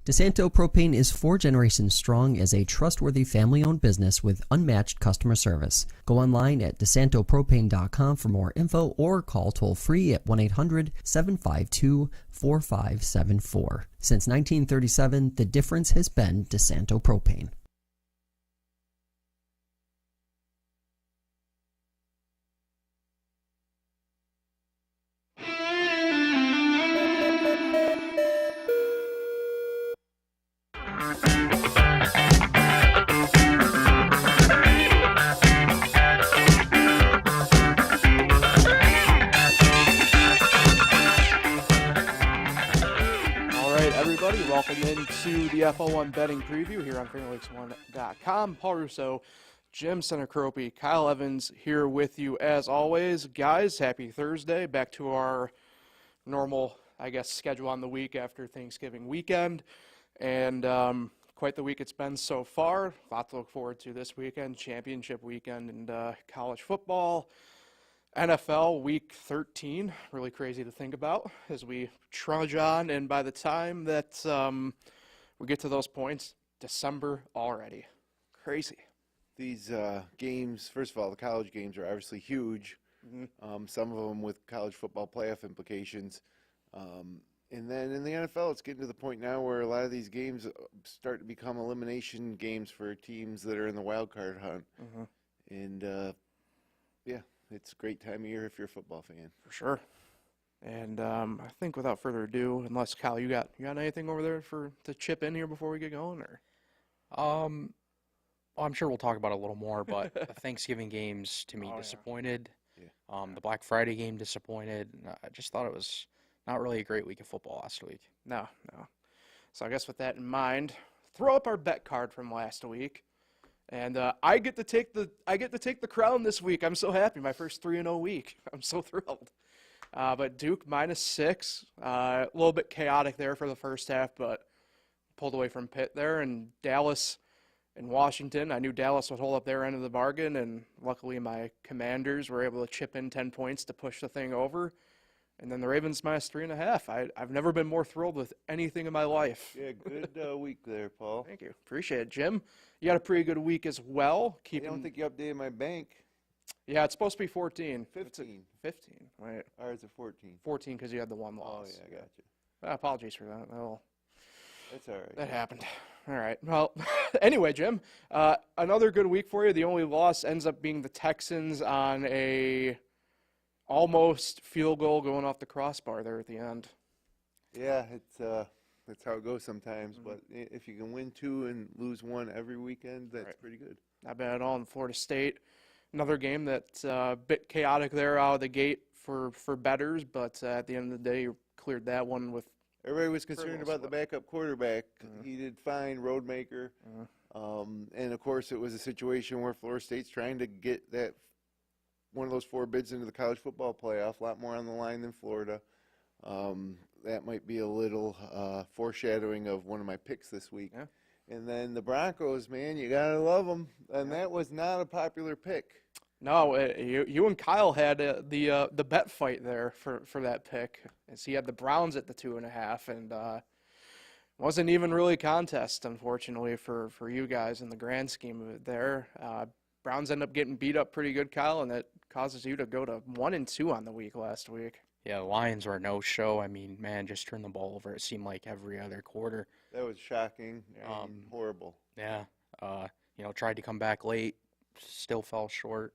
DeSanto Propane is 4 generations strong as a trustworthy family-owned business with unmatched customer service. Go online at DeSantoPropane.com for more info or call toll-free at 1-800-752-4574. Since 1937, the difference has been DeSanto Propane. Welcome into the FL1 Betting Preview here on FingerLakes1.com. Paul Russo, Jim Sinicropi, Kyle Evans here with you as always. Guys, happy Thursday. Back to our normal, schedule on the week after Thanksgiving weekend. And quite the week it's been so far. A lot to look forward to this weekend, championship weekend and college football. NFL Week 13, really crazy to think about as we trudge on, and by the time that we get to those points, December already. Crazy. These games, first of all, the college games are obviously huge, some of them with college football playoff implications. And then in the NFL, it's getting to the point now where a lot of these games start to become elimination games for teams that are in the wild card hunt. And, it's a great time of year if you're a football fan. For sure. And I think without further ado, unless Kyle, you got anything over there to chip in here before we get going, or? Well, I'm sure we'll talk about it a little more, but the Thanksgiving games to me disappointed. Yeah. The Black Friday game disappointed. I just thought it was not really a great week of football last week. No. So I guess with that in mind, throw up our bet card from last week. And I get to take the crown this week. I'm so happy. My first 3-0 week. I'm so thrilled. But Duke -6, a little bit chaotic there for the first half, but pulled away from Pitt there. And Dallas and Washington, I knew Dallas would hold up their end of the bargain, and luckily my Commanders were able to chip in 10 points to push the thing over. And then the Ravens -3.5. I've never been more thrilled with anything in my life. Yeah, good week there, Paul. Thank you. Appreciate it, Jim. You had a pretty good week as well. I don't think you updated my bank. Yeah, it's supposed to be 14. 15. 15, right. Ours are 14. 14 because you had the one loss. Oh, yeah, I got you. Apologies for that. That's all right. That happened. All right. Well, anyway, Jim, another good week for you. The only loss ends up being the Texans on a almost field goal going off the crossbar there at the end. Yeah, that's how it goes sometimes. But if you can win 2 and lose 1 every weekend, that's pretty good. Not bad at all in Florida State. Another game that's a bit chaotic there out of the gate for bettors, but at the end of the day, you cleared that one with. Everybody was concerned about the backup quarterback. He did fine, Roadmaker. And, of course, it was a situation where Florida State's trying to get that one of those 4 bids into the college football playoff, a lot more on the line than Florida. That might be a little foreshadowing of one of my picks this week. Yeah. And then the Broncos, man, you got to love them. And that was not a popular pick. No, you and Kyle had the bet fight there for that pick. As he had the Browns at the 2.5, and wasn't even really a contest, unfortunately, for you guys in the grand scheme of it there. Browns end up getting beat up pretty good, Kyle, and that causes you to go to 1-2 on the week last week. Yeah, the Lions were a no-show. I mean, man, just turned the ball over. It seemed like every other quarter. That was shocking and horrible. Yeah, tried to come back late, still fell short.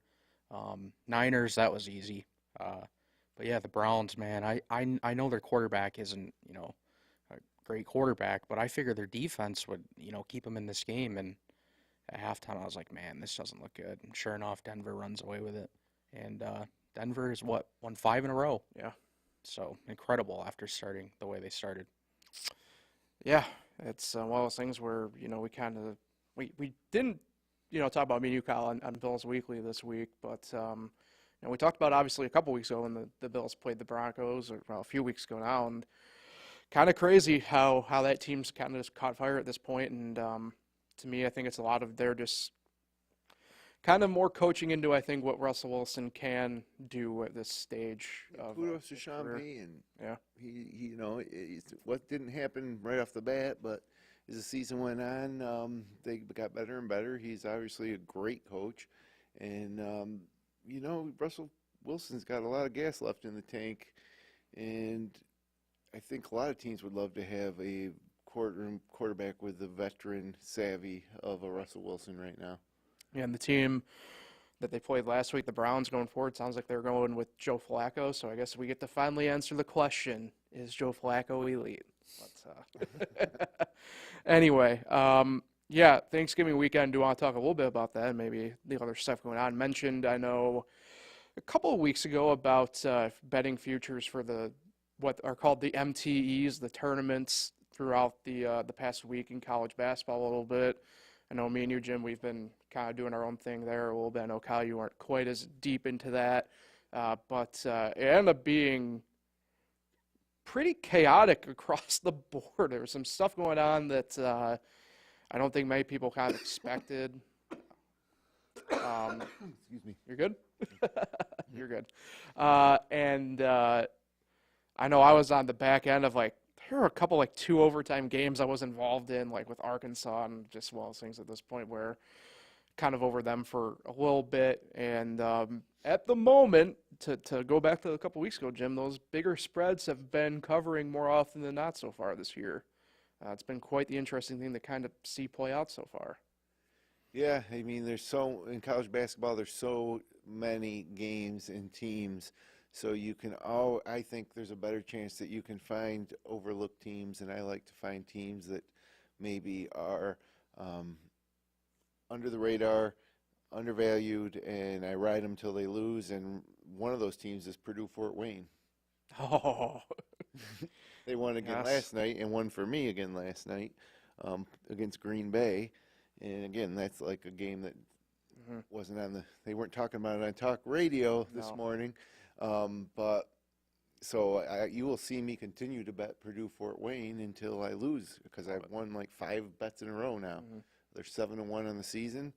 Niners, that was easy. But yeah, the Browns, man, I know their quarterback isn't, a great quarterback, but I figured their defense would, keep them in this game. And at halftime, I was like, man, this doesn't look good. And sure enough, Denver runs away with it. And Denver is won 5 in a row. Yeah. So incredible after starting the way they started. Yeah, it's one of those things where, we didn't, talk about me and you, Kyle, on Bills Weekly this week, but, we talked about obviously a couple weeks ago when the Bills played the Broncos, or a few weeks ago now, and kind of crazy how that team's kind of just caught fire at this point, and to me, I think it's a lot of their just kind of more coaching into, I think, what Russell Wilson can do at this stage. Kudos to Sean Payton. Yeah. What didn't happen right off the bat, but as the season went on, they got better and better. He's obviously a great coach. And, Russell Wilson's got a lot of gas left in the tank. And I think a lot of teams would love to have a quarterback with the veteran savvy of a Russell Wilson right now. Yeah, and the team that they played last week, the Browns, going forward, sounds like they're going with Joe Flacco. So I guess we get to finally answer the question, is Joe Flacco elite? Anyway, Thanksgiving weekend, do want to talk a little bit about that and maybe the other stuff going on. Mentioned, I know, a couple of weeks ago about betting futures for what are called the MTEs, the tournaments throughout the past week in college basketball a little bit. I know me and you, Jim, we've been kind of doing our own thing there a little bit. I know, Kyle, you weren't quite as deep into that, but it ended up being pretty chaotic across the board. There was some stuff going on that I don't think many people kind of expected. Excuse me. You're good? You're good. And I know I was on the back end of there were a couple 2 overtime games I was involved in, with Arkansas and just things at this point where kind of over them for a little bit. And at the moment, to go back to a couple weeks ago, Jim, those bigger spreads have been covering more often than not so far this year. It's been quite the interesting thing to kind of see play out so far. Yeah, I mean, in college basketball, there's so many games and teams. So I think there's a better chance that you can find overlooked teams, and I like to find teams that maybe are under the radar, undervalued, and I ride them till they lose. And one of those teams is Purdue-Fort Wayne. Oh. They won again last night, and won for me again last night against Green Bay. And again, that's a game that wasn't they weren't talking about it on talk radio this morning. But you will see me continue to bet Purdue-Fort Wayne until I lose, because I've won 5 bets in a row now. They're 7-1 on the season,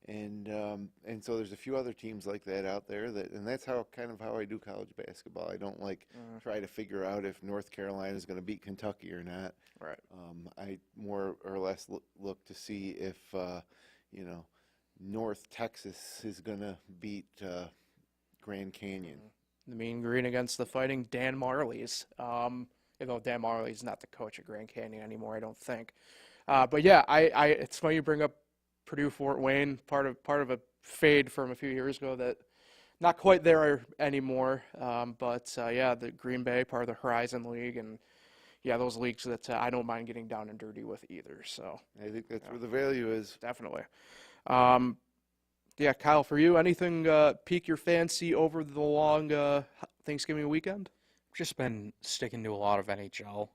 and so there's a few other teams like that out there and that's how I do college basketball. I don't try to figure out if North Carolina is going to beat Kentucky or not. Right. I more or less look to see if North Texas is going to beat Grand Canyon. The Mean Green against the Fighting Dan Marleys. Though Dan Marley's not the coach at Grand Canyon anymore, I don't think. But yeah, it's funny you bring up Purdue-Fort Wayne, part of a fade from a few years ago that not quite there anymore. But the Green Bay, part of the Horizon League, and those leagues that I don't mind getting down and dirty with either. So I think that's where the value is. Definitely. Kyle, for you, anything pique your fancy over the long Thanksgiving weekend? Just been sticking to a lot of NHL.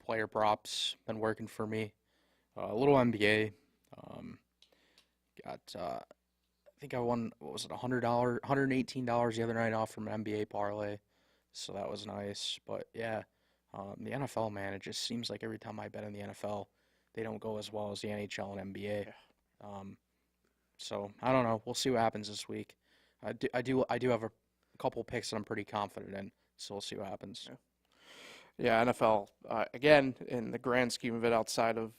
Player props been working for me. A little NBA. I think I won, $100, $118 the other night off from an NBA parlay. So that was nice. But yeah, the NFL, man, it just seems like every time I bet in the NFL, they don't go as well as the NHL and NBA. So I don't know. We'll see what happens this week. I do have a couple picks that I'm pretty confident in. So we'll see what happens. Yeah, NFL again, in the grand scheme of it, outside of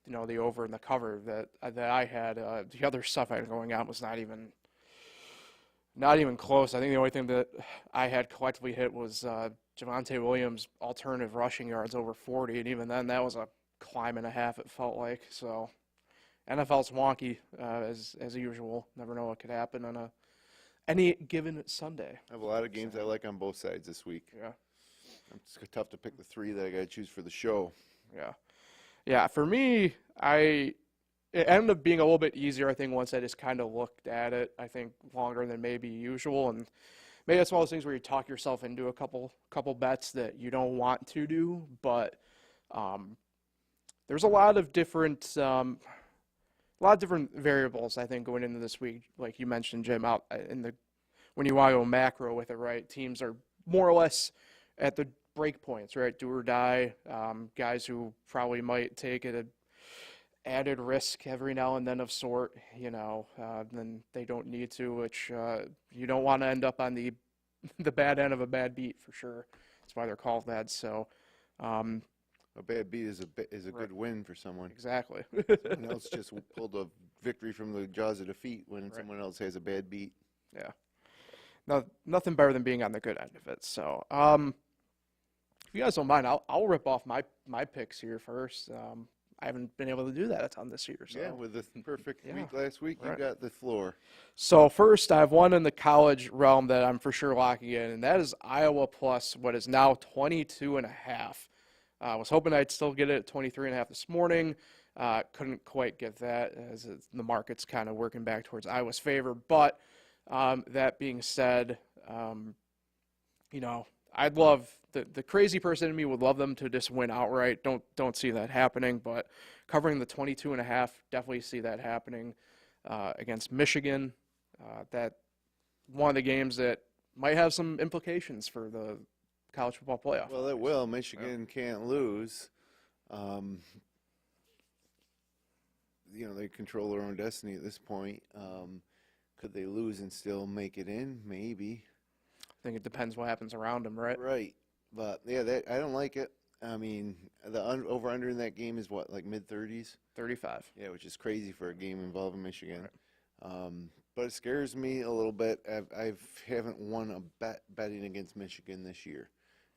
the over and the cover that I had, the other stuff I had going on was not even close. I think the only thing that I had collectively hit was Javonte Williams' alternative rushing yards over 40, and even then that was a climb and a half, it felt like. So NFL's wonky as usual. Never know what could happen on any given Sunday. I have a lot of games I like on both sides this week. Yeah. It's tough to pick the 3 that I got to choose for the show. Yeah, for me, it ended up being a little bit easier, I think, once I just kind of looked at it, I think, longer than maybe usual. And maybe that's one of those things where you talk yourself into a couple bets that you don't want to do. But there's a lot of different variables, I think, going into this week. Like you mentioned, Jim, out when you want to go macro with it, right? Teams are more or less at the break points, right? Do or die. Guys who probably might take an added risk every now and then of sort, then they don't need to, which you don't want to end up on the bad end of a bad beat for sure. That's why they're called that. So A bad beat is a Right. good win for someone. Exactly. Someone else just pulled a victory from the jaws of defeat when Right. someone else has a bad beat. Yeah. No, nothing better than being on the good end of it. So, if you guys don't mind, I'll rip off my picks here first. I haven't been able to do that a ton this year. So. Yeah, with the perfect Yeah, week last week, right. you got the floor. So first, I have one in the college realm that I'm for sure locking in, and that is Iowa plus what is now 22.5. I was hoping I'd still get it at 23.5 this morning. Couldn't quite get that as the market's kind of working back towards Iowa's favor. But that being said, I'd love the crazy person in me would love them to just win outright. Don't see that happening, but covering the 22.5, definitely see that happening against Michigan. That one of the games that might have some implications for the college football playoff. Well, it will. Michigan can't lose. They control their own destiny at this point. Could they lose and still make it in? Maybe. I think it depends what happens around them, right? Right. But, yeah, I don't like it. I mean, the over-under in that game is what, like mid-30s? 35. Yeah, which is crazy for a game involving Michigan. Right. But it scares me a little bit. I haven't won a bet betting against Michigan this year.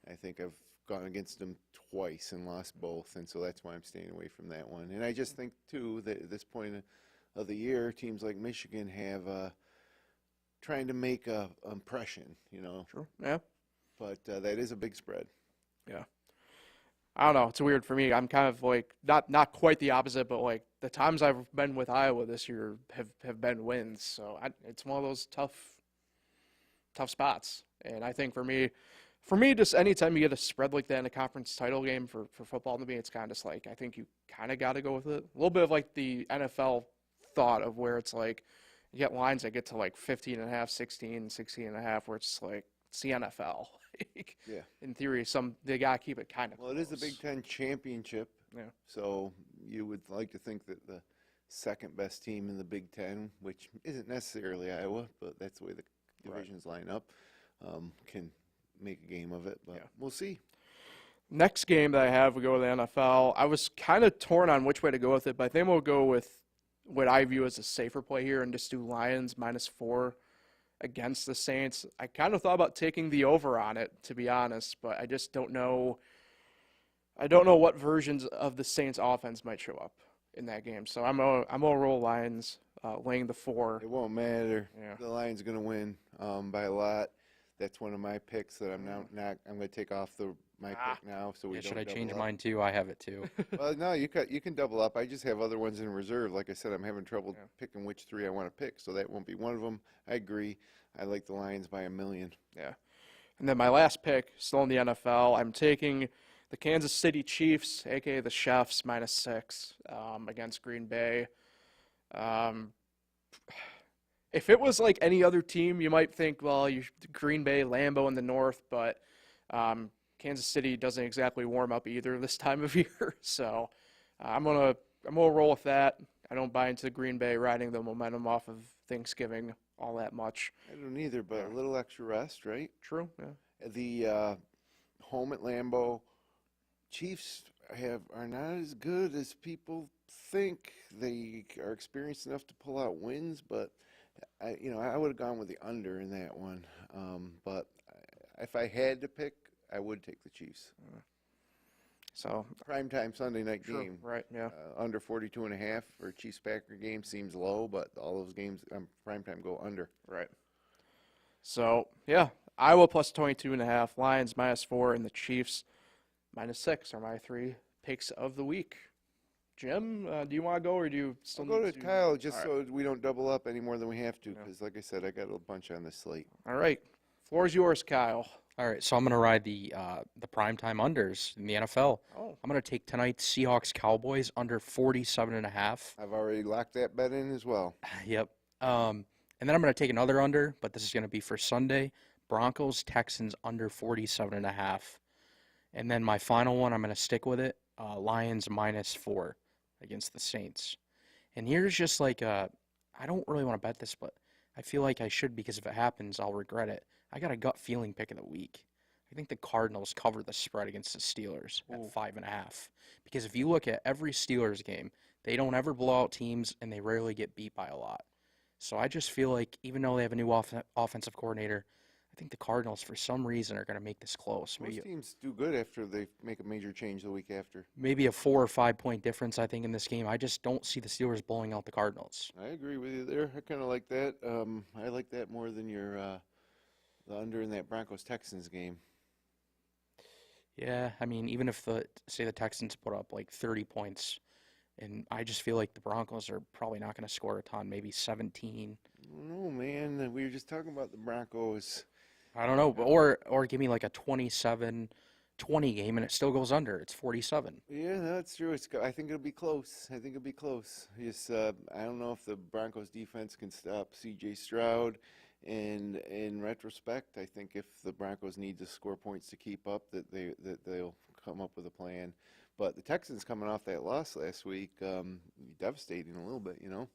I think I've gone against them twice and lost both, and so that's why I'm staying away from that one. And I just think, too, that at this point of the year, teams like Michigan have trying to make a impression, True. Yeah. But that is a big spread. Yeah. I don't know. It's weird for me. I'm kind of like not quite the opposite, but like the times I've been with Iowa this year have been wins. So it's one of those tough spots. And I think for me, just anytime you get a spread like that in a conference title game for football, to me, it's kind of just like I think you kind of got to go with it. A little bit of like the NFL thought of where it's like you get lines that get to like 15.5, 16.5, where it's like it's the NFL. Yeah. In theory, they gotta keep it kind of. Well, it is the Big Ten championship. Yeah. So you would like to think that the second best team in the Big Ten, which isn't necessarily Iowa, but that's the way the divisions line up, can make a game of it. But we'll see. Next game that I have, we go with the NFL. I was kind of torn on which way to go with it, but I think we'll go with what I view as a safer play here and just do Lions -4 against the Saints. I kind of thought about taking the over on it, to be honest, but I just don't know. I don't know what versions of the Saints offense might show up in that game. So I'm gonna roll Lions, laying the 4. It won't matter. Yeah. The Lions are going to win by a lot. That's one of my picks that I'm not. I'm going to take off my pick now, so we don't. Should I change double up. mine too? I have it too. Well, no, you can double up. I just have other ones in reserve. Like I said, I'm having trouble picking which 3 I want to pick, so that won't be one of them. I agree. I like the Lions by 1 million. Yeah. And then my last pick, still in the NFL, I'm taking the Kansas City Chiefs, a.k.a. the Chefs, -6 against Green Bay. If it was like any other team, you might think, well, Green Bay, Lambeau in the north, but Kansas City doesn't exactly warm up either this time of year. So I'm gonna roll with that. I don't buy into Green Bay riding the momentum off of Thanksgiving all that much. I don't either, but a little extra rest, right? True. Yeah. The home at Lambeau Chiefs are not as good as people think. They are experienced enough to pull out wins, but I would have gone with the under in that one. But if I had to pick, I would take the Chiefs. So Primetime Sunday night game. Right, yeah. Under 42.5 for a Chiefs-Packer game seems low, but all those games primetime go under. Right. So, yeah, Iowa plus 22.5, Lions -4, and the Chiefs -6 are my 3 picks of the week. Jim, do you want to go, or do you still I'll go need to Kyle just All so we don't double up any more than we have to, because like I said, I got a bunch on the slate. All right. Floor is yours, Kyle. All right, so I'm going to ride the primetime unders in the NFL. Oh. I'm going to take tonight's Seahawks-Cowboys under 47.5. I've already locked that bet in as well. Yep. And then I'm going to take another under, but this is going to be for Sunday. Broncos-Texans under 47.5. And then my final one, I'm going to stick with it. Lions -4 against the Saints. And here's just like I don't really want to bet this, but I feel like I should, because if it happens, I'll regret it. I got a gut feeling pick of the week. I think the Cardinals cover the spread against the Steelers Ooh. at 5.5. Because if you look at every Steelers game, they don't ever blow out teams and they rarely get beat by a lot. So I just feel like even though they have a new offensive coordinator, I think the Cardinals for some reason are going to make this close. Most teams do good after they make a major change the week after. Maybe a 4 or 5 point difference, I think, in this game. I just don't see the Steelers blowing out the Cardinals. I agree with you there. I kind of like that. I like that more than your the under in that Broncos-Texans game. Yeah, I mean, even if the Texans put up like 30 points, and I just feel like the Broncos are probably not going to score a ton, maybe 17. No, man. We were just talking about the Broncos. I don't know, or give me like a 27-20 game, and it still goes under. It's 47. Yeah, that's true. I think it'll be close. I think it'll be close. Just, I don't know if the Broncos defense can stop C.J. Stroud. And in retrospect, I think if the Broncos need to score points to keep up, that they'll come up with a plan. But the Texans coming off that loss last week, devastating a little bit, you know.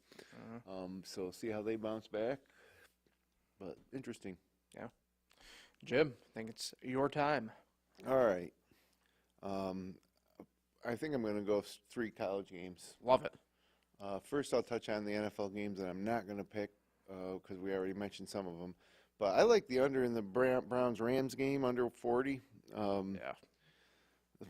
So see how they bounce back. But interesting. Yeah. Jim, I think it's your time. All right. I think I'm going to go 3 college games. Love it. First, I'll touch on the NFL games that I'm not going to pick because we already mentioned some of them. But I like the under in the Browns-Rams game, under 40. Yeah. The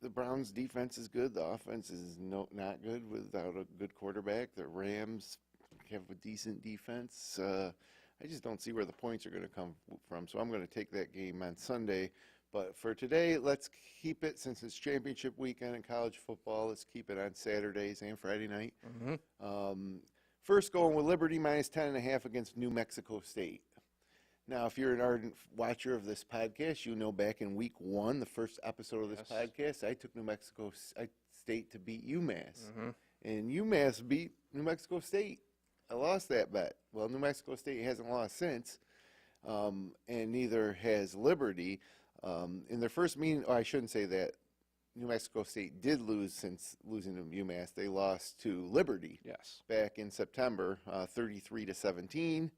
Browns' defense is good. The offense is not good without a good quarterback. The Rams have a decent defense. I just don't see where the points are going to come from. So I'm going to take that game on Sunday. But for today, let's keep it, since it's championship weekend in college football, let's keep it on Saturdays and Friday night. First, going with Liberty minus 10.5 against New Mexico State. Now, if you're an ardent watcher of this podcast, you know back in week 1, the first episode of this podcast, I took New Mexico State to beat UMass. And UMass beat New Mexico State. I lost that bet. Well, New Mexico State hasn't lost since, and neither has Liberty. In their first meeting, I shouldn't say that. New Mexico State did lose since losing to UMass. They lost to Liberty back in September, 33-17.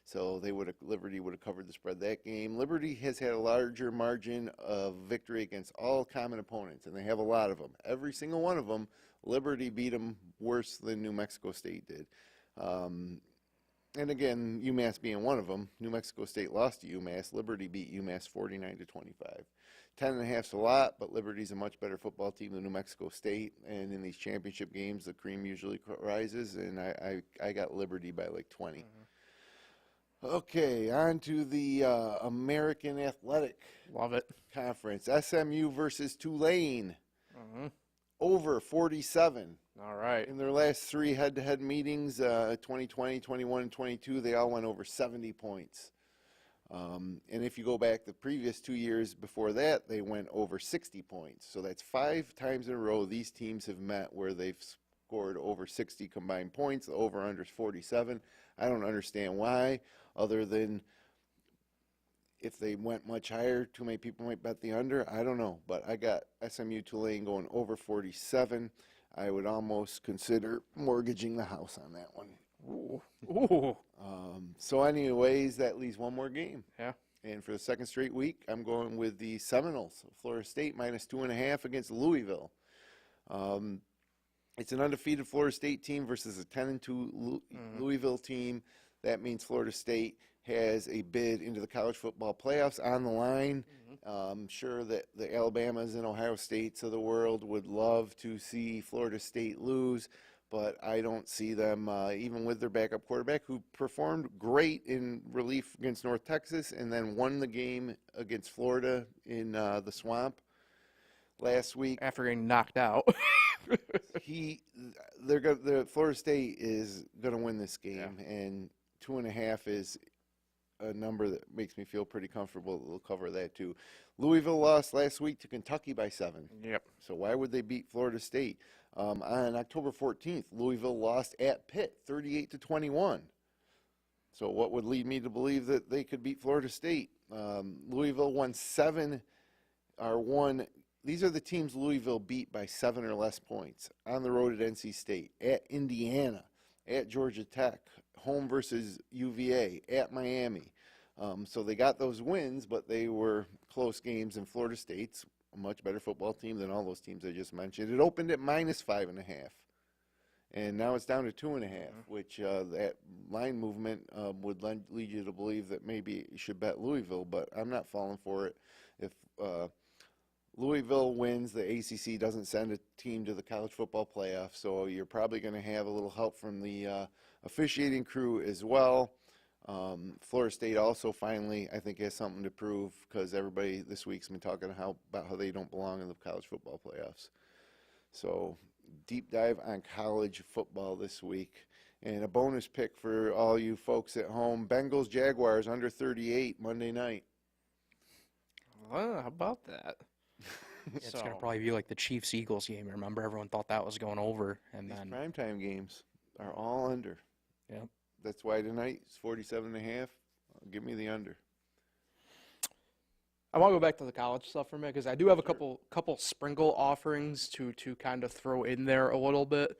So Liberty would have covered the spread that game. Liberty has had a larger margin of victory against all common opponents, and they have a lot of them. Every single one of them, Liberty beat them worse than New Mexico State did. And again, UMass being one of them, New Mexico State lost to UMass. Liberty beat UMass 49-25. 10.5's a lot, but Liberty's a much better football team than New Mexico State. And in these championship games, the cream usually rises, and I got Liberty by like 20. Okay, on to the American Athletic Conference. SMU versus Tulane. Over 47. All right. In their last 3 head-to-head meetings, 2020, 21, and 22, they all went over 70 points. And if you go back the previous 2 years before that, they went over 60 points. So that's 5 times in a row these teams have met where they've scored over 60 combined points. The over-under is 47. I don't understand why, other than if they went much higher, too many people might bet the under. I don't know. But I got SMU Tulane going over 47. I would almost consider mortgaging the house on that one. Ooh. So anyways, that leaves one more game. Yeah. And for the second straight week, I'm going with the Seminoles, Florida State, minus 2.5 against Louisville. It's an undefeated Florida State team versus a 10-2 Louisville team. That means Florida State has a bid into the college football playoffs on the line. I'm sure that the Alabamas and Ohio States of the world would love to see Florida State lose, but I don't see them, even with their backup quarterback, who performed great in relief against North Texas and then won the game against Florida in the Swamp last week. After getting knocked out. Florida State is going to win this game, and 2.5 is a number that makes me feel pretty comfortable. We'll cover that too. Louisville lost last week to Kentucky by 7. Yep. So why would they beat Florida State? On October 14th, Louisville lost at Pitt 38-21. So what would lead me to believe that they could beat Florida State? Louisville won 7 or 1. These are the teams Louisville beat by 7 or less points. On the road at NC State, at Indiana, at Georgia Tech, home versus UVA, at Miami. So they got those wins, but they were close games. And Florida State's a much better football team than all those teams I just mentioned. It opened at -5.5. And now it's down to 2.5, which that line movement would lead you to believe that maybe you should bet Louisville, but I'm not falling for it. If Louisville wins, the ACC doesn't send a team to the college football playoff, so you're probably going to have a little help from the officiating crew as well. Florida State also finally, I think, has something to prove because everybody this week's been talking about how they don't belong in the college football playoffs. So deep dive on college football this week. And a bonus pick for all you folks at home, Bengals Jaguars under 38 Monday night. How about that? It's going to probably be like the Chiefs-Eagles game. Remember, everyone thought that was going over. And These then primetime games are all under. Yep. That's why tonight it's 47.5. Give me the under. I want to go back to the college stuff for a minute because I do have a couple sprinkle offerings to kind of throw in there a little bit.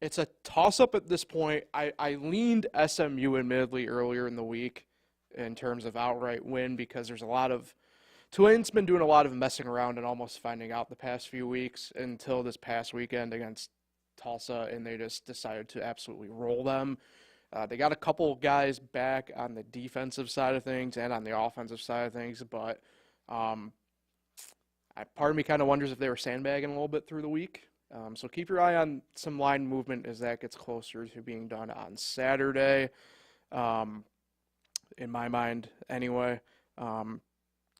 It's a toss-up at this point. I leaned SMU admittedly earlier in the week in terms of outright win because there's a lot of Tulane's been doing a lot of messing around and almost finding out the past few weeks until this past weekend against Tulsa, and they just decided to absolutely roll them. They got a couple guys back on the defensive side of things and on the offensive side of things, but part of me kind of wonders if they were sandbagging a little bit through the week. So keep your eye on some line movement as that gets closer to being done on Saturday, in my mind anyway.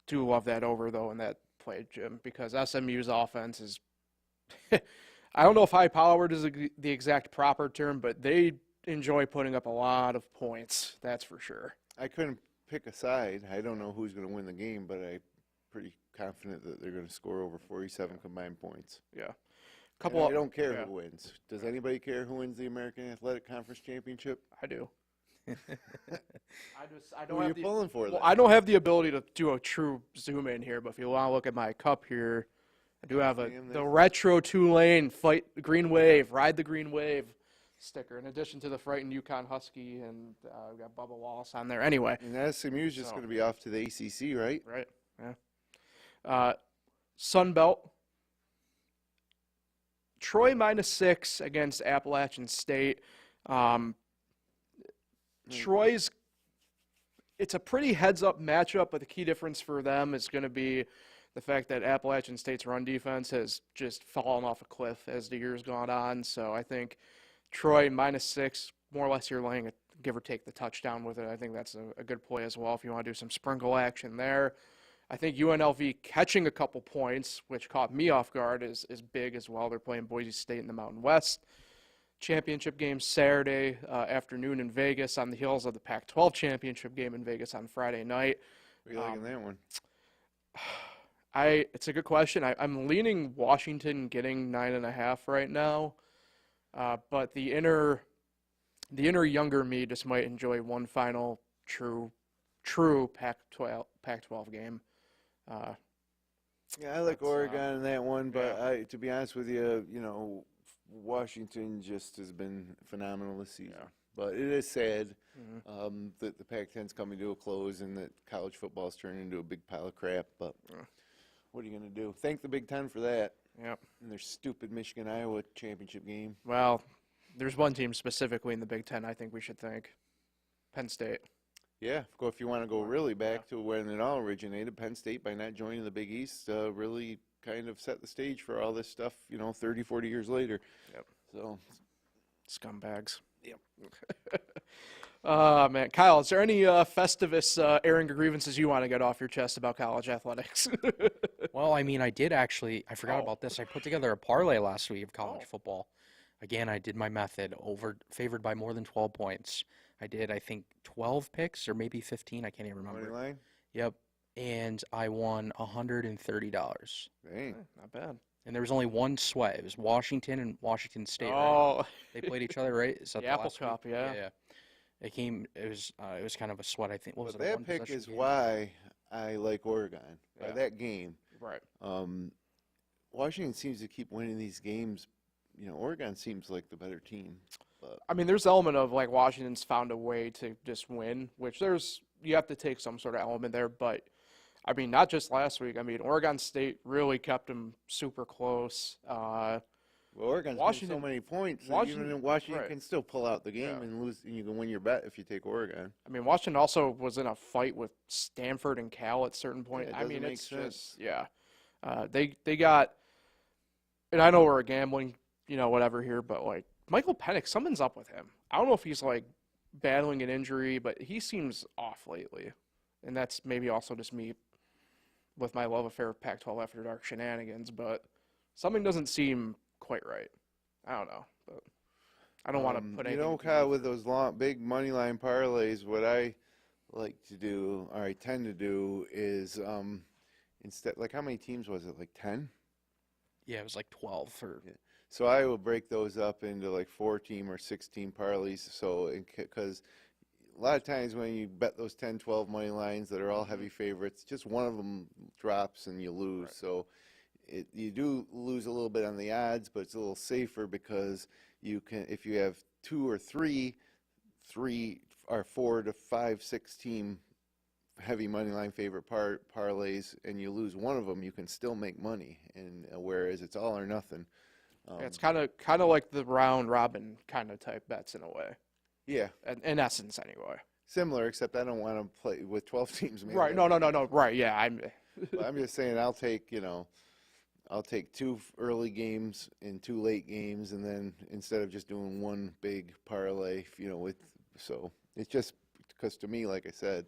Do love that over, though, in that play, Jim, because SMU's offense is I don't know if high-powered is the exact proper term, but they enjoy putting up a lot of points, that's for sure. I couldn't pick a side. I don't know who's going to win the game, but I'm pretty confident that they're going to score over 47 combined points. Yeah. I don't care who wins. Does anybody care who wins the American Athletic Conference Championship? I do. I Who are you pulling for? Well, I don't have the ability to do a true zoom in here, but if you want to look at my cup here, I do have the retro Tulane fight Green Wave, ride the Green Wave sticker, in addition to the frightened Yukon Husky, and we got Bubba Wallace on there. Anyway, and SMU is just going to be off to the ACC, right? Right. Yeah. Sun Belt. Troy -6 against Appalachian State. Troy's. It's a pretty heads-up matchup, but the key difference for them is going to be the fact that Appalachian State's run defense has just fallen off a cliff as the year's gone on. So I think Troy -6, more or less you're laying a give or take the touchdown with it. I think that's a good play as well if you want to do some sprinkle action there. I think UNLV catching a couple points, which caught me off guard, is big as well. They're playing Boise State in the Mountain West. Championship game Saturday afternoon in Vegas on the heels of the Pac-12 championship game in Vegas on Friday night. What are you liking that one? It's a good question. I'm leaning Washington getting 9.5 right now, but the inner younger me just might enjoy one final true Pac-12 game. Yeah, I like Oregon in that one, but to be honest with you, Washington just has been phenomenal this season. Yeah. But it is sad that the Pac-10's coming to a close and that college football's turned into a big pile of crap. But what are you going to do? Thank the Big Ten for that. Yep. And their stupid Michigan-Iowa championship game. Well, there's one team specifically in the Big Ten I think we should thank. Penn State. Yeah, if you want to go really back to when it all originated, Penn State, by not joining the Big East, really kind of set the stage for all this stuff, 30, 40 years later. Yep. So, scumbags. Yep. Man. Kyle, is there any Festivus airing grievances you want to get off your chest about college athletics? Well, I did actually. I forgot about this. I put together a parlay last week of college football. Again, I did my method, favored by more than 12 points. I did, I think, 12 picks or maybe 15. I can't even remember. Money line? Yep. And I won $130. Dang. Not bad. And there was only one sweat. It was Washington and Washington State. Oh. Right? They played each other, right? Is that the Apple Cup, yeah. Yeah. It was kind of a sweat, I think. What was but it? That pick is why I like Oregon. Yeah. By that game. Right. Washington seems to keep winning these games. Oregon seems like the better team. But I mean, there's the element of like Washington's found a way to just win, which you have to take some sort of element there. But I mean, not just last week. I mean, Oregon State really kept them super close. well, Oregon's Washington- getting so many points. That Washington- even Washington right. can still pull out the game Yeah. and lose, and you can win your bet if you take Oregon. I mean, Washington also was in a fight with Stanford and Cal at certain point. Yeah, it I mean, doesn't make it's sense. just they got, and I know we're gambling, whatever here, but like Michael Penix, something's up with him. I don't know if he's like battling an injury, but he seems off lately, and that's maybe also just me with my love affair of Pac-12 After Dark shenanigans, but something doesn't seem quite right. I don't know, but I don't want to put anything. Kyle, with those big money line parlays, what I like to do, or I tend to do, is instead, like, how many teams was it? Like 10? Yeah, it was like 12 or So I will break those up into like 4-team or 6-team parlays. So, because a lot of times when you bet those 10, 12 money lines that are all heavy favorites, just one of them drops and you lose. Right. So you do lose a little bit on the odds, but it's a little safer because you can, if you have 2 or 3 or 4 to 5, 6-team heavy money line favorite parlays, and you lose one of them, you can still make money. And whereas it's all or nothing. Yeah, it's kind of like the round robin kind of type bets in a way. Yeah, In essence, anyway. similar, except I don't want to play with 12 teams. Maybe Right? No. Right? Yeah. I'm just saying I'll take 2 early games and 2 late games, and then instead of just doing one big parlay, so it's just because to me, like I said,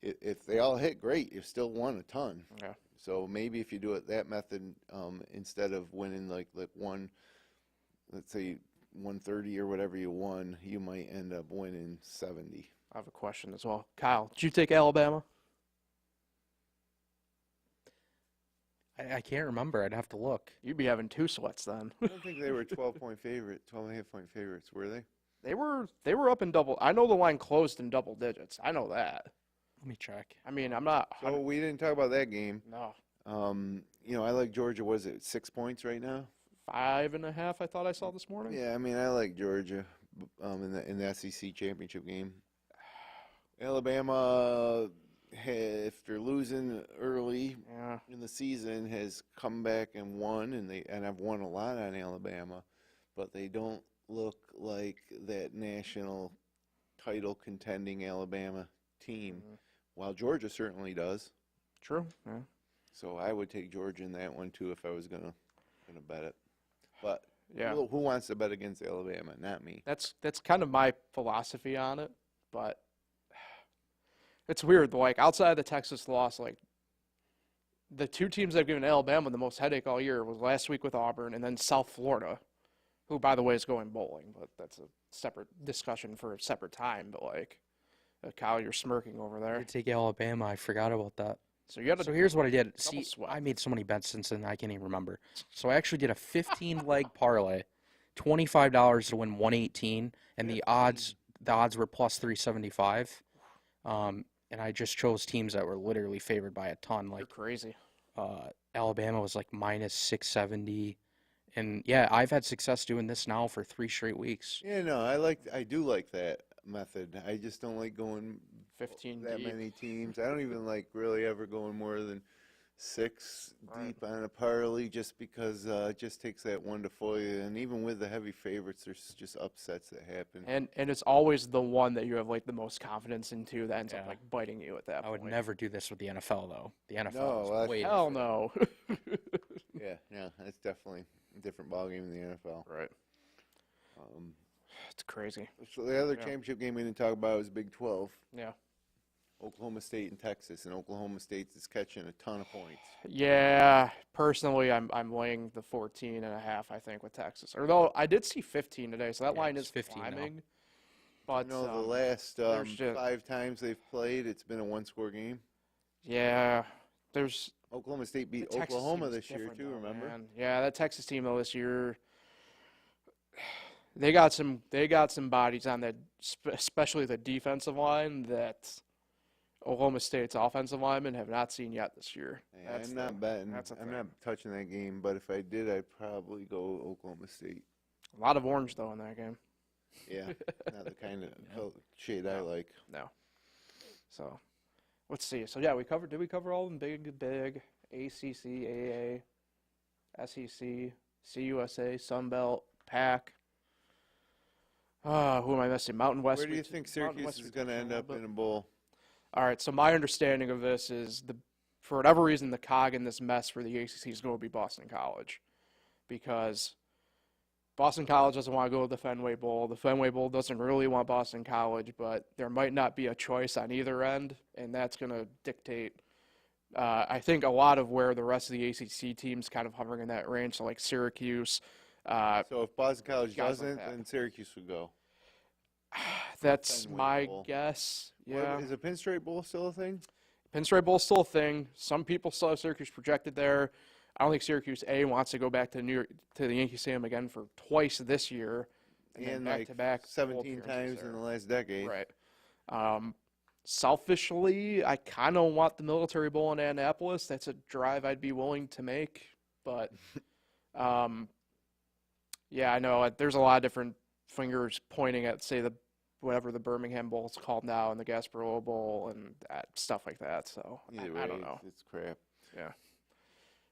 if they all hit, great, you've still won a ton. Yeah. So maybe if you do it that method, instead of winning like one, let's say 130 or whatever you won, you might end up winning 70. I have a question as well. Kyle, did you take Alabama? I can't remember. I'd have to look. You'd be having 2 sweats then. I don't think they were 12-point favorite, 12.5-point favorites, were they? They were up in double. I know the line closed in double digits. I know that. Let me check. I mean, I'm not. So we didn't talk about that game. No. I like Georgia. Was it 6 points right now? 5.5. I thought I saw this morning. Yeah, I mean, I like Georgia in the SEC championship game. Alabama, after losing early Yeah. in the season, has come back and won, and I've won a lot on Alabama, but they don't look like that national title contending Alabama team, while Georgia certainly does. True. Yeah. So I would take Georgia in that one too if I was gonna bet it. But Yeah. who wants to bet against Alabama? Not me. That's kind of my philosophy on it, but it's weird. Like outside of the Texas loss, like the 2 teams that have given Alabama the most headache all year was last week with Auburn and then South Florida, who by the way is going bowling, but that's a separate discussion for a separate time. But like, Kyle, you're smirking over I there. did take Alabama. I forgot about that. So you had So here's what I did. double See, sweat. I made so many bets since then I can't even remember. So I actually did a 15-leg parlay, $25 to win 118, and the odds were plus 375. And I just chose teams that were literally favored by a ton. You're Like crazy. Alabama was like minus 670, and yeah, I've had success doing this now for 3 straight weeks. Yeah, no, I do like that method. I just don't like going 15 that deep. many teams. I don't even like really ever going more than 6 Right. deep on a parlay, just because it just takes that one to foil you. And even with the heavy favorites, there's just upsets that happen. And it's always the one that you have like the most confidence into that ends up Yeah. like biting you at that I would point. never do this with the NFL though. The NFL No, is well, way Hell different. no. Yeah, that's definitely a different ballgame in the NFL. Right. Um, It's crazy. so the other Yeah. championship game we didn't talk about was Big 12. Yeah. Oklahoma State and Texas, and Oklahoma State is catching a ton of points. Yeah. Personally, I'm laying the 14.5. I think with Texas. Although I did see 15 today, so that Yeah, line it's is 15 now. climbing. But The last there's just- 5 times they've played, it's been a one-score game. yeah, there's Oklahoma State beat the Texas Oklahoma team is this year different, too. though, Remember? man. Yeah, that Texas team though this year, they got some bodies on that, especially the defensive line that Oklahoma State's offensive linemen have not seen yet this year. Yeah, That's I'm the- not betting. that's the I'm thing. not touching that game. But if I did, I'd probably go Oklahoma State. A lot of orange though in that game. Yeah, not the kind of shade I like. No. So, let's see. So yeah, did we cover all of them? Big, ACC, AA, SEC, CUSA, Sun Belt, PAC. Who am I missing? Mountain West. Where do you think Syracuse is going to end up in a bowl? All right, so my understanding of this is for whatever reason, the cog in this mess for the ACC is going to be Boston College, because Boston College doesn't want to go to the Fenway Bowl. The Fenway Bowl doesn't really want Boston College, but there might not be a choice on either end, and that's going to dictate, I think, a lot of where the rest of the ACC teams kind of hovering in that range. So like Syracuse. So if Boston College guys like doesn't, that. then Syracuse would go. That's Fenway my Bowl. guess. Yeah. Is the Pinstripe Bowl still a thing? Pinstripe Bowl is still a thing. Some people still have Syracuse projected there. I don't think Syracuse wants to go back to the Yankee Stadium again for twice this year, and then back-to-back 17 times in the last decade. Right. Selfishly, I kind of want the Military Bowl in Annapolis. That's a drive I'd be willing to make, but yeah, I know there's a lot of different fingers pointing at, say, whatever the Birmingham Bowl is called now and the Gasparilla Bowl and stuff like that. So I don't know. It's crap. Yeah.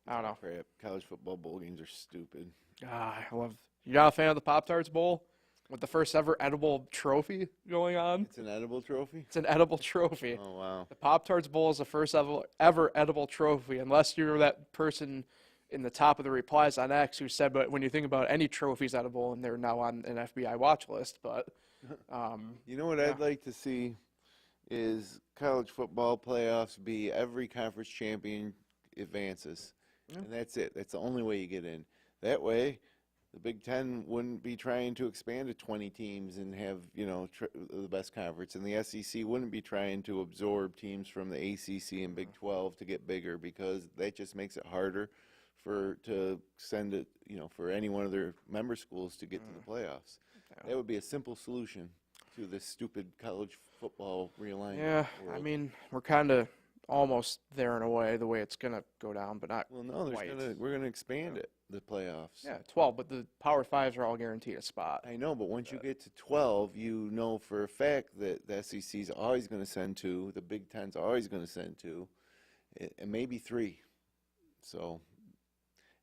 I don't know. Crap. College football bowl games are stupid. You're not a fan of the Pop-Tarts Bowl with the first ever edible trophy going on? It's an edible trophy? It's an edible trophy. Oh, wow. The Pop-Tarts Bowl is the first ever edible trophy, unless you're that person in the top of the replies on X who said, but when you think about any trophies edible, and they're now on an FBI watch list, but you know what I'd like to see is college football playoffs be every conference champion advances. Yeah. And that's it. That's the only way you get in. That way, the Big Ten wouldn't be trying to expand to 20 teams and have, the best conference. And the SEC wouldn't be trying to absorb teams from the ACC and Big 12 to get bigger, because that just makes it harder to send it, for any one of their member schools to get to the playoffs. Yeah. That would be a simple solution to this stupid college football realignment. Yeah, world. I mean, we're kind of almost there in a way, the way it's going to go down, but not Well, no, we're going to expand it, the playoffs. Yeah, 12, but the Power Fives are all guaranteed a spot. I know, but once you get to 12, you know for a fact that the SEC is always going to send 2, the Big Ten's always going to send 2, and maybe 3. So,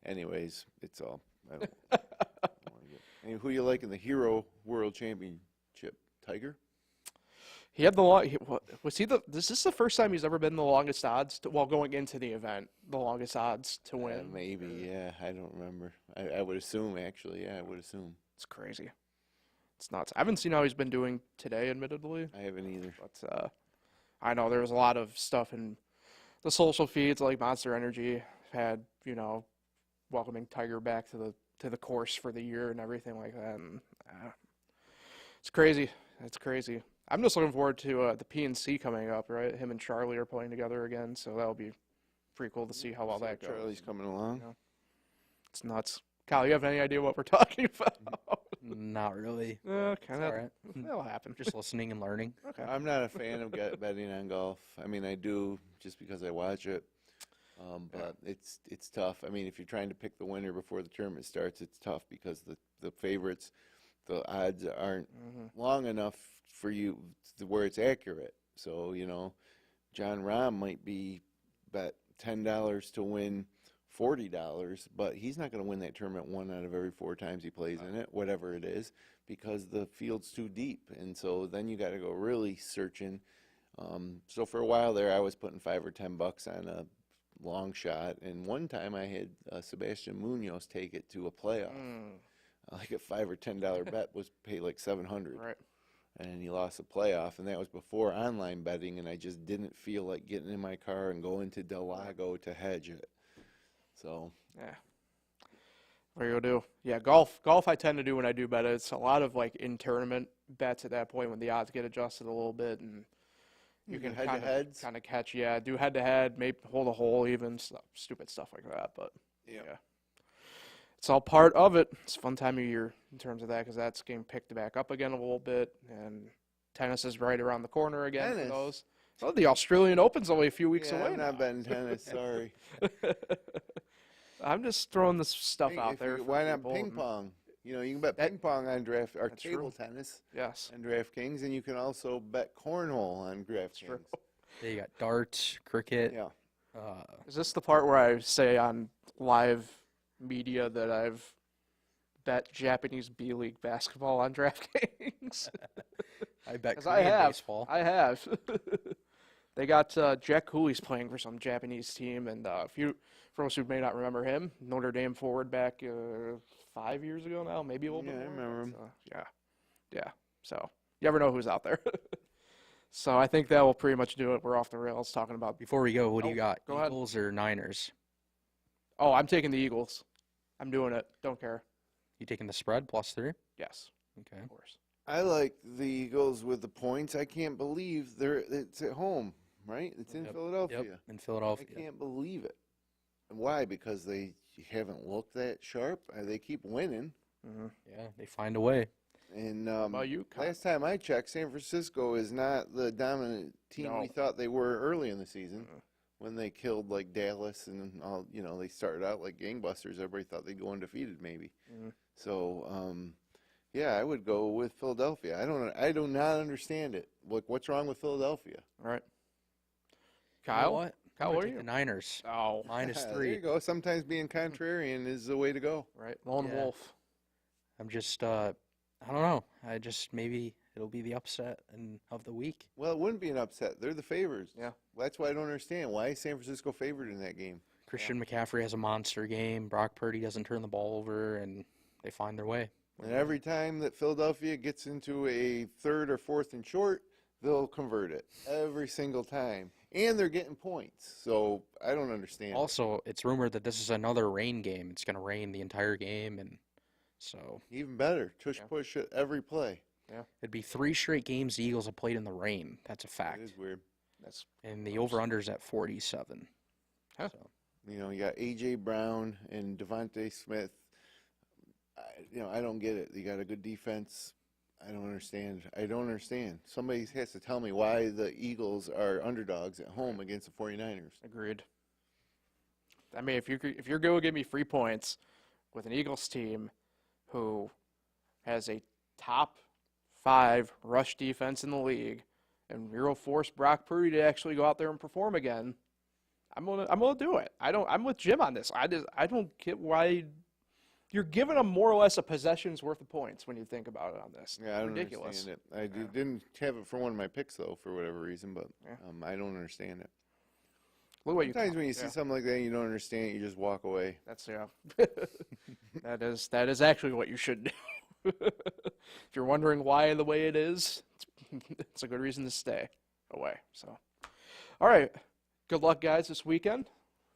anyways, it's all. I don't and who you like in the Hero World Championship? Tiger? He had this is the first time he's ever been the longest odds going into the event, the longest odds to win. Maybe, yeah. I don't remember. I would assume, actually. Yeah, I would assume. It's crazy. It's nuts. I haven't seen how he's been doing today, admittedly. I haven't either. But I know there was a lot of stuff in the social feeds, like Monster Energy had, welcoming Tiger back to the course for the year and everything like that. And it's crazy. It's crazy. I'm just looking forward to the PNC coming up, right? Him and Charlie are playing together again, so that'll be pretty cool to see how all that goes. Charlie's coming along. It's nuts. Kyle, you have any idea what we're talking about? Not really. Kind All right. That'll happen. Just listening and learning. Okay. I'm not a fan of betting on golf. I mean, I do just because I watch it. But it's tough. I mean, if you're trying to pick the winner before the tournament starts, it's tough because the favorites, the odds aren't long enough for you to where it's accurate. So, John Rahm might be bet $10 to win $40, but he's not going to win that tournament 1 out of every 4 times he plays in it, whatever it is, because the field's too deep. And so then you got to go really searching. So for a while there, I was putting $5 or $10 on a long shot, and one time I had Sebastian Munoz take it to a playoff. Like a $5 or $10 bet was paid like $700, Right. And he lost the playoff, and that was before online betting, and I just didn't feel like getting in my car and going to Del Lago to hedge it. So Yeah. What are you gonna do? Yeah, golf I tend to do when I do bet. It's a lot of like in tournament bets at that point when the odds get adjusted a little bit, and you can head-to-heads? kind of catch. Yeah, do head to head, maybe hold a hole, even stupid stuff like that. But yeah, it's all part of it. It's a fun time of year in terms of that, because that's getting picked back up again a little bit, and tennis is right around the corner again for those. Oh, the Australian Open's only a few weeks away. I'm not betting tennis. Sorry. I'm just throwing this stuff out there. Why not people. ping pong? You know, you can bet ping pong on draft or That's table true. tennis Yes. on DraftKings, and you can also bet cornhole on DraftKings. True. Yeah, you got darts, cricket. Yeah. Is this the part where I say on live media that I've bet Japanese B League basketball on DraftKings? I bet 'Cause Korean I have. baseball. I have. They got Jack Cooley's playing for some Japanese team, and for those who may not remember him, Notre Dame forward back 5 years ago now, maybe a little bit Yeah, I more. remember him. Yeah. So you never know who's out there. So I think that will pretty much do it. We're off the rails talking about. Before we go, what do you got? Go ahead. Eagles or Niners? Oh, I'm taking the Eagles. I'm doing it. Don't care. You taking the spread +3? Yes, Okay. of course. I like the Eagles with the points. I can't believe it's at home, right? It's in Yep. Philadelphia. Yep. In I Philadelphia. can't believe it. And why? Because they haven't looked that sharp. They keep winning. Mm-hmm. Yeah, they find a way. And About you, Kyle? last time I checked, San Francisco is not the dominant team No. we thought they were early in the season. Mhm. When they killed like Dallas and all, they started out like gangbusters. Everybody thought they'd go undefeated, maybe. Mhm. So, yeah, I would go with Philadelphia. I do not understand it. Like, what's wrong with Philadelphia? All right. You know Kyle? what? Kyle, I'm what gonna are take you? the Niners. Oh, Minus There 3. you go. Sometimes being contrarian is the way to go. right. Lone Yeah. Wolf. I'm just I don't know. I just maybe it'll be the upset of the week. Well, it wouldn't be an upset. They're the favorites. Yeah. That's why I don't understand. Why is San Francisco favored in that game? Christian McCaffrey has a monster game. Brock Purdy doesn't turn the ball over, and they find their way. And every time that Philadelphia gets into a third or fourth and short, they'll convert it every single time. And they're getting points. So I don't understand. Also, it's rumored that this is another rain game. It's going to rain the entire game, and so Even better. Tush Yeah. push at every play. it'd be 3 straight games the Eagles have played in the rain. That's a It fact. is weird. That's And the over-under's at 47. Huh. So, You got A.J. Brown and Devontae Smith. I don't get it. You got a good defense. I don't understand. Somebody has to tell me why the Eagles are underdogs at home against the 49ers. agreed. I mean, if you're going to give me 3 points with an Eagles team who has a top 5 rush defense in the league, and you're going to force Brock Purdy to actually go out there and perform again, I'm gonna do it. I'm with Jim on this. I don't get why you're giving them more or less a possession's worth of points when you think about it on this. Yeah, I don't Ridiculous. understand it. I didn't have it for one of my picks, though, for whatever reason, but Yeah. I don't understand it. Look what you Sometimes when you see yeah. something like that and you don't understand it, you just walk away. That's that is actually what you should do. If you're wondering why the way it is, it's a good reason to stay away. So, all right, good luck, guys, this weekend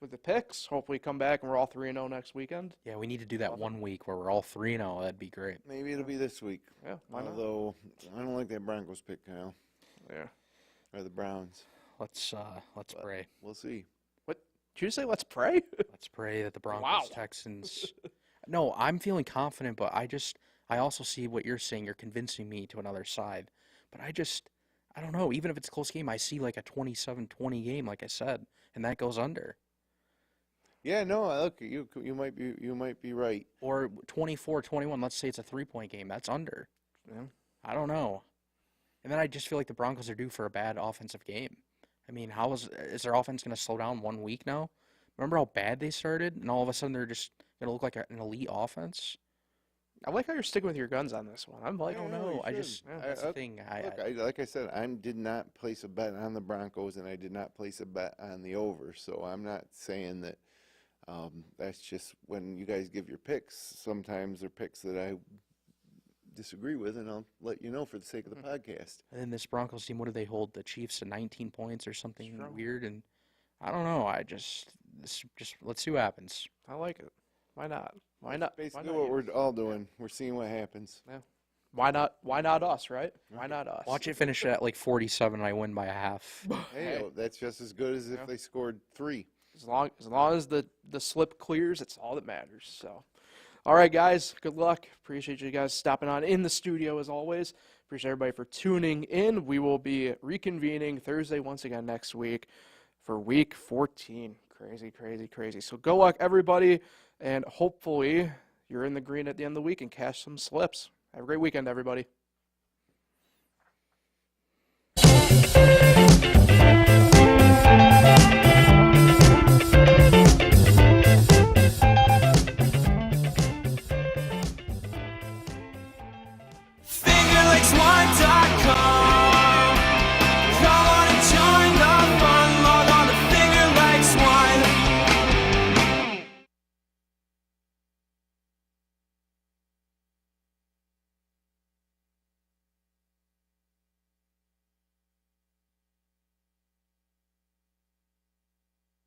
with the picks. Hopefully, come back and we're all 3-0 next weekend. yeah, we need to do that one week where we're all 3-0. That'd be great. Maybe it'll be this week. Yeah, why not? Although, I don't like that Broncos pick, Kyle. Yeah. Or the Browns. Let's pray. We'll see. Did you say let's pray? Let's pray that the Broncos, Wow. Texans. No, I'm feeling confident, but I also see what you're saying. You're convincing me to another side, but I don't know. Even if it's a close game, I see like a 27-20 game, like I said, and that goes under, Yeah, no, look, you might be right. or 24-21. Let's say it's a 3-point game. That's under. Yeah. I don't know. And then I just feel like the Broncos are due for a bad offensive game. I mean, is their offense going to slow down 1 week now? Remember how bad they started, and all of a sudden they're just going to look like an elite offense? I like how you're sticking with your guns on this one. I'm like, I don't Yeah, know. you I should. just Yeah. that's the thing. Look, like I said, I did not place a bet on the Broncos, and I did not place a bet on the over. So I'm not saying that. That's just when you guys give your picks. Sometimes they're picks that I disagree with, and I'll let you know for the sake of the podcast. And then this Broncos team, what do they hold? The Chiefs to 19 points or something Strong. weird? And I don't know. Just let's see what happens. I like it. Why not? Why not? Basically, why not what you? we're all doing. We're seeing what happens. Why not? Why not us? Right? Why not us? Watch it finish at like 47, and I win by a half. Hey, that's just as good as if Yeah. they scored 3. As long as the slip clears, it's all that matters. So, all right, guys, good luck. Appreciate you guys stopping on in the studio as always. Appreciate everybody for tuning in. We will be reconvening Thursday once again next week for Week 14. Crazy, crazy, crazy. So, good luck, everybody, and hopefully you're in the green at the end of the week and cash some slips. Have a great weekend, everybody.